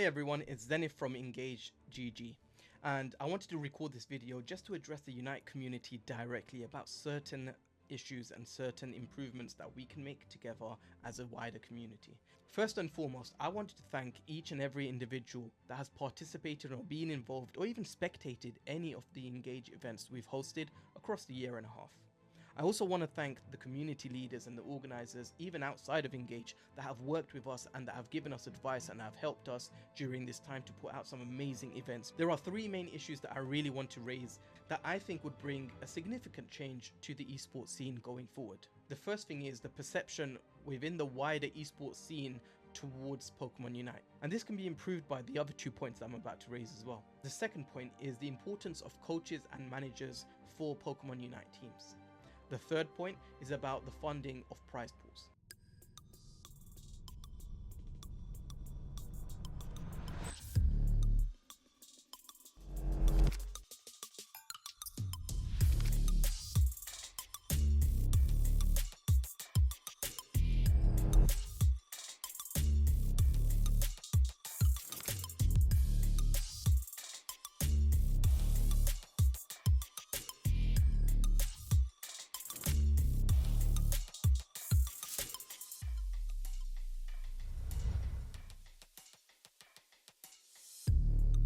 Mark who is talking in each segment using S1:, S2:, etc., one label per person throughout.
S1: everyone, it's Zenith from INGAGE GG, and I wanted to record this video just to address the Unite community directly about certain issues and certain improvements that we can make together as a wider community. First and foremost, I wanted to thank each and every individual that has participated or been involved or even spectated any of the INGAGE events we've hosted across the year and a half. I also want to thank the community leaders and the organizers, even outside of INGAGE, that have worked with us and that have given us advice and have helped us during this time to put out some amazing events. There are three main issues that I really want to raise that I think would bring a significant change to the esports scene going forward. The first thing is the perception within the wider esports scene towards Pokemon Unite, and this can be improved by the other 2 points that I'm about to raise as well. The second point is the importance of coaches and managers for Pokemon Unite teams. The third point is about the funding of prize pools.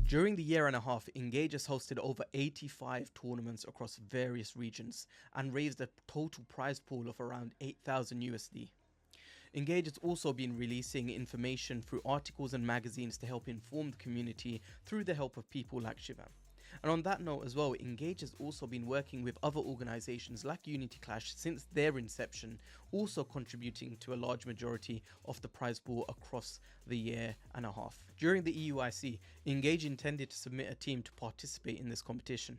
S1: During the year and a half, INGAGE has hosted over 85 tournaments across various regions and raised a total prize pool of around 8,000 USD. INGAGE has also been releasing information through articles and magazines to help inform the community through the help of people like Shivam. And on that note as well, INGAGE has also been working with other organisations like Unity Clash since their inception, also contributing to a large majority of the prize pool across the year and a half. During the EUIC, INGAGE intended to submit a team to participate in this competition.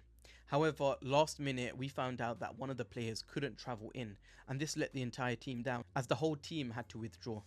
S1: However, last minute we found out that one of the players couldn't travel in, and this let the entire team down as the whole team had to withdraw.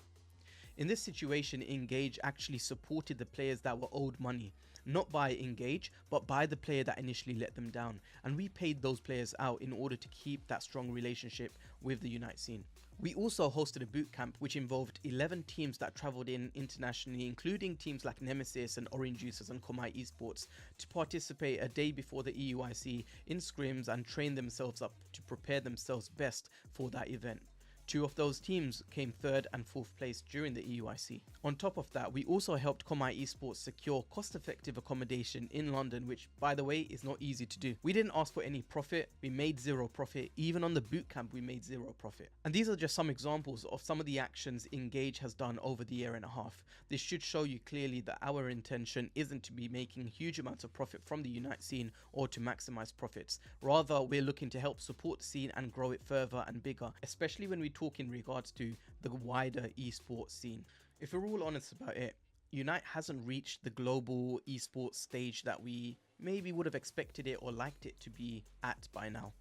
S1: In this situation, INGAGE actually supported the players that were owed money, not by INGAGE, but by the player that initially let them down, and we paid those players out in order to keep that strong relationship with the Unite scene. We also hosted a bootcamp which involved 11 teams that travelled in internationally, including teams like Nemesis and Orange Juicers and Komai Esports, to participate a day before the EUIC in scrims and train themselves up to prepare themselves best for that event. Two of those teams came third and fourth place during the EUIC. On top of that, we also helped Komai Esports secure cost-effective accommodation in London, which, by the way, is not easy to do. We didn't ask for any profit, we made zero profit, even on the bootcamp we made zero profit. And these are just some examples of some of the actions INGAGE has done over the year and a half. This should show you clearly that our intention isn't to be making huge amounts of profit from the Unite scene or to maximize profits. Rather, we're looking to help support the scene and grow it further and bigger, especially when we talk in regards to the wider esports scene. If we're all honest about it, Unite hasn't reached the global esports stage that we maybe would have expected it or liked it to be at by now.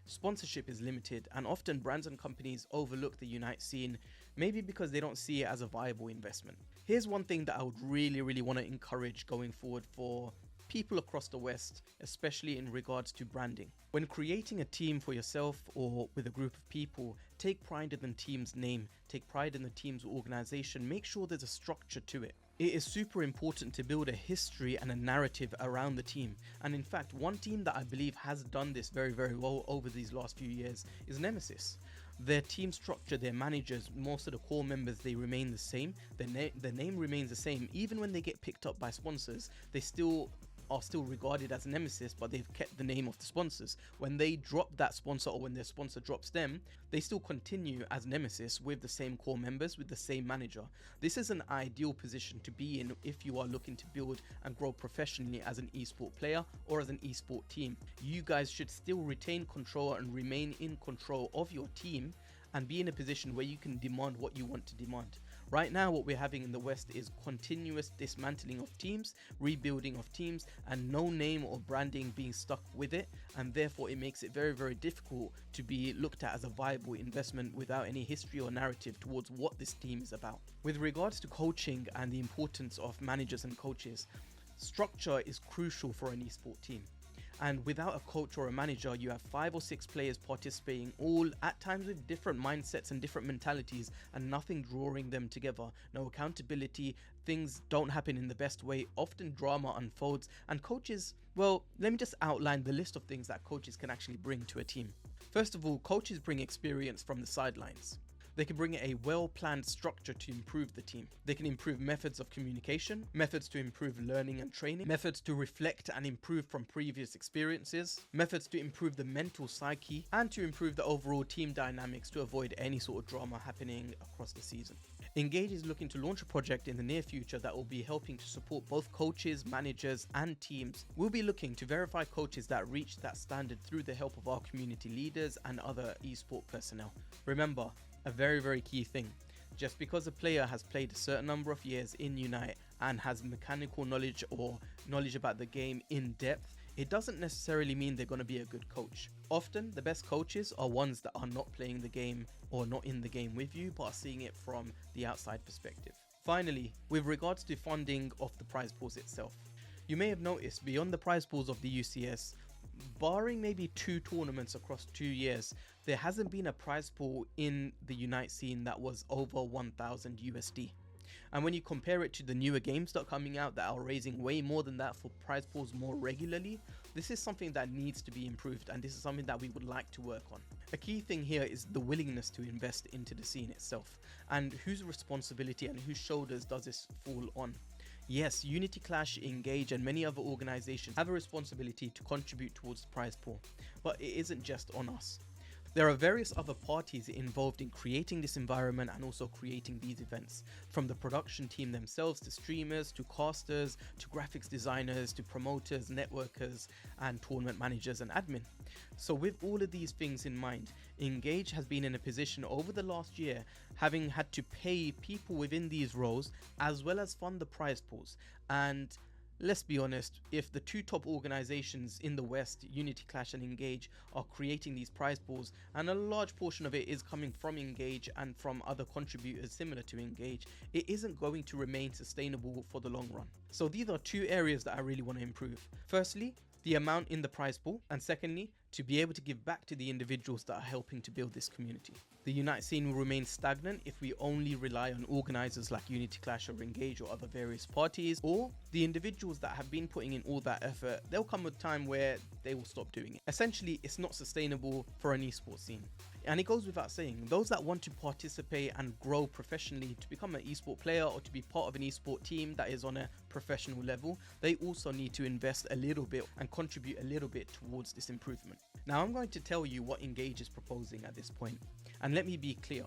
S1: Sponsorship is limited, and often brands and companies overlook the Unite scene, maybe because they don't see it as a viable investment. Here's one thing that I would really want to encourage going forward for people across the West, especially in regards to branding. When creating a team for yourself or with a group of people, take pride in the team's name, take pride in the team's organization, make sure there's a structure to it. It is super important to build a history and a narrative around the team, and in fact one team that I believe has done this very well over these last few years is Nemesis. Their team structure, their managers, most of the core members, they remain the same. Their name remains the same. Even when they get picked up by sponsors, they are still regarded as Nemesis, but they've kept the name of the sponsors. When they drop that sponsor or when their sponsor drops them, they still continue as Nemesis with the same core members, with the same manager. This is an ideal position to be in if you are looking to build and grow professionally as an esport player or as an esport team. You guys should still retain control and remain in control of your team and be in a position where you can demand what you want to demand. Right now, what we're having in the West is continuous dismantling of teams, rebuilding of teams, and no name or branding being stuck with it, and therefore it makes it very difficult to be looked at as a viable investment without any history or narrative towards what this team is about. With regards to coaching and the importance of managers and coaches, structure is crucial for an esport team. And without a coach or a manager, you have 5 or 6 players participating, all at times with different mindsets and different mentalities, and nothing drawing them together. No accountability, things don't happen in the best way, often drama unfolds, and coaches, well, let me just outline the list of things that coaches can actually bring to a team. First of all, coaches bring experience from the sidelines. They can bring a well-planned structure to improve the team. They can improve methods of communication, methods to improve learning and training, methods to reflect and improve from previous experiences, methods to improve the mental psyche, and to improve the overall team dynamics to avoid any sort of drama happening across the season. INGAGE is looking to launch a project in the near future that will be helping to support both coaches, managers, and teams. We'll be looking to verify coaches that reach that standard through the help of our community leaders and other esport personnel. Remember, a very key thing: just because a player has played a certain number of years in Unite and has mechanical knowledge or knowledge about the game in depth, it doesn't necessarily mean they're going to be a good coach. Often the best coaches are ones that are not playing the game or not in the game with you, but are seeing it from the outside perspective. Finally, with regards to funding of the prize pools itself, you may have noticed beyond the prize pools of the UCS, barring maybe 2 tournaments across 2 years, there hasn't been a prize pool in the Unite scene that was over 1,000 USD. And when you compare it to the newer games that are coming out that are raising way more than that for prize pools more regularly, this is something that needs to be improved, and this is something that we would like to work on. A key thing here is the willingness to invest into the scene itself, and whose responsibility and whose shoulders does this fall on. Yes, Unity Clash, INGAGE, and many other organizations have a responsibility to contribute towards the prize pool, but it isn't just on us. There are various other parties involved in creating this environment and also creating these events, from the production team themselves to streamers to casters to graphics designers to promoters, networkers, and tournament managers and admin. So with all of these things in mind, INGAGE has been in a position over the last year having had to pay people within these roles as well as fund the prize pools. And let's be honest, if the 2 top organizations in the West, Unity Clash and INGAGE, are creating these prize pools, and a large portion of it is coming from INGAGE and from other contributors similar to INGAGE, it isn't going to remain sustainable for the long run. So these are 2 areas that I really want to improve. Firstly, the amount in the prize pool, and secondly, to be able to give back to the individuals that are helping to build this community. The Unite scene will remain stagnant if we only rely on organizers like Unity Clash or INGAGE or other various parties, or the individuals that have been putting in all that effort, there'll come a time where they will stop doing it. Essentially, it's not sustainable for an esports scene. And it goes without saying, those that want to participate and grow professionally to become an esport player or to be part of an esport team that is on a professional level, they also need to invest a little bit and contribute a little bit towards this improvement. Now I'm going to tell you what INGAGE is proposing at this point, and let me be clear.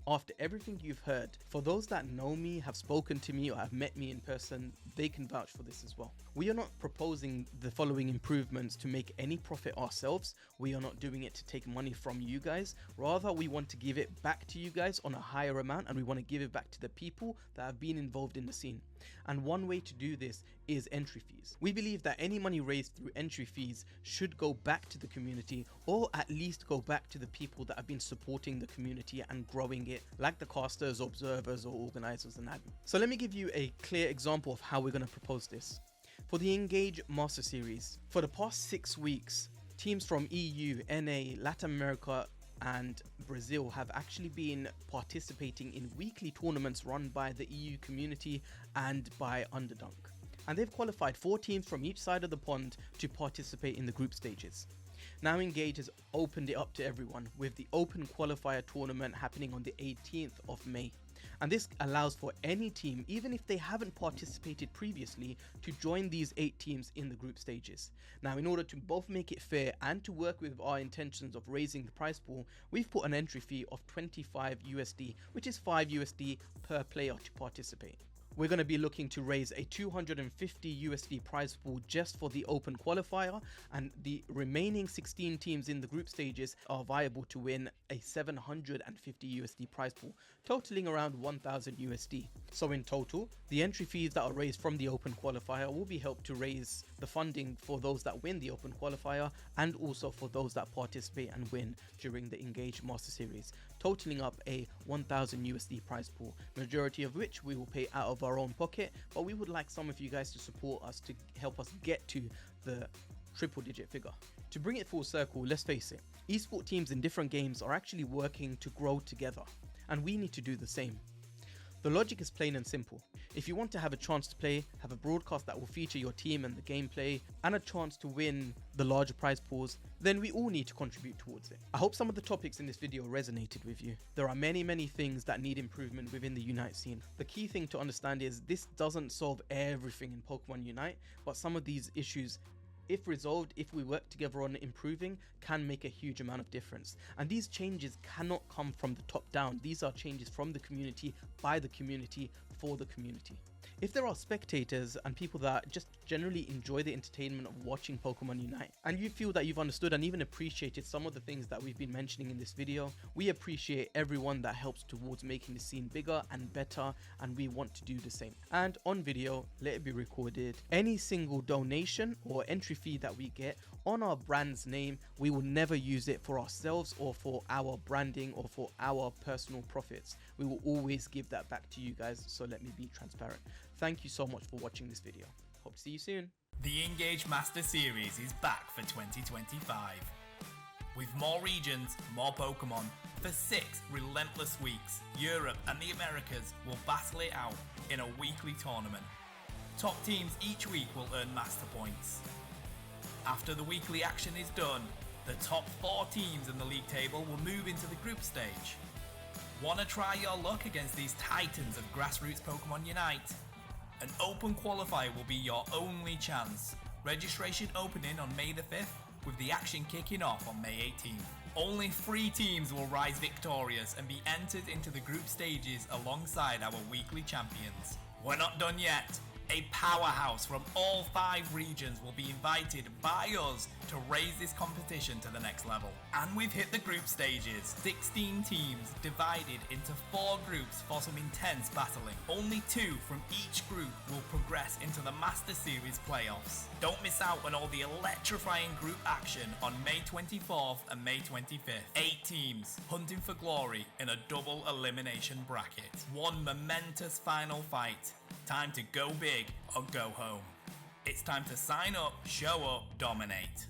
S1: After everything you've heard, for those that know me, have spoken to me, or have met me in person, they can vouch for this as well. We are not proposing the following improvements to make any profit ourselves. We are not doing it to take money from you guys. Rather, we want to give it back to you guys on a higher amount, and we want to give it back to the people that have been involved in the scene. And one way to do this is entry fees. We believe that any money raised through entry fees should go back to the community, or at least go back to the people that have been supporting the community and growing it, like the casters, observers, or organizers and admin. So let me give you a clear example of how we're going to propose this. For the INGAGE Master Series, for the past 6 weeks, teams from EU, NA, Latin America, and Brazil have actually been participating in weekly tournaments run by the EU community and by Underdunk. And they've qualified 4 teams from each side of the pond to participate in the group stages. Now INGAGE has opened it up to everyone, with the Open Qualifier tournament happening on the 18th of May. And this allows for any team, even if they haven't participated previously, to join these 8 teams in the group stages. Now, in order to both make it fair and to work with our intentions of raising the prize pool, we've put an entry fee of 25 USD, which is 5 USD per player to participate. We're going to be looking to raise a 250 USD prize pool just for the Open Qualifier, and the remaining 16 teams in the group stages are viable to win a 750 USD prize pool, totaling around 1000 USD. So in total, the entry fees that are raised from the Open Qualifier will be helped to raise the funding for those that win the Open Qualifier, and also for those that participate and win during the INGAGE Master Series, totaling up a 1000 USD prize pool, majority of which we will pay out of our own pocket, but we would like some of you guys to support us to help us get to the triple-digit figure. To bring it full circle, let's face it, esports teams in different games are actually working to grow together, and we need to do the same. The logic is plain and simple. If you want to have a chance to play, have a broadcast that will feature your team and the gameplay, and a chance to win the larger prize pools, then we all need to contribute towards it. I hope some of the topics in this video resonated with you. There are many things that need improvement within the Unite scene. The key thing to understand is this doesn't solve everything in Pokemon Unite, but some of these issues, if resolved, if we work together on improving, can make a huge amount of difference. And these changes cannot come from the top down. These are changes from the community, by the community, for the community. If there are spectators and people that just generally enjoy the entertainment of watching Pokemon Unite, and you feel that you've understood and even appreciated some of the things that we've been mentioning in this video, we appreciate everyone that helps towards making the scene bigger and better, and we want to do the same. And on video, let it be recorded, any single donation or entry fee that we get on our brand's name, we will never use it for ourselves or for our branding or for our personal profits. We will always give that back to you guys, so let me be transparent. Thank you so much for watching this video. Hope to see you soon.
S2: The INGAGE Master Series is back for 2025. With more regions, more Pokemon, for 6 relentless weeks, Europe and the Americas will battle it out in a weekly tournament. Top teams each week will earn Master Points. After the weekly action is done, the top 4 teams in the league table will move into the group stage. Wanna try your luck against these titans of grassroots Pokemon Unite? An open qualifier will be your only chance. Registration opening on May the 5th, with the action kicking off on May 18th. Only 3 teams will rise victorious and be entered into the group stages alongside our weekly champions. We're not done yet. A powerhouse from all 5 regions will be invited by us to raise this competition to the next level. And we've hit the group stages. 16 teams divided into 4 groups for some intense battling. Only 2 from each group will progress into the Master Series playoffs. Don't miss out on all the electrifying group action on May 24th and May 25th. 8 teams hunting for glory in a double elimination bracket. One momentous final fight. Time to go big or go home. It's time to sign up, show up, dominate.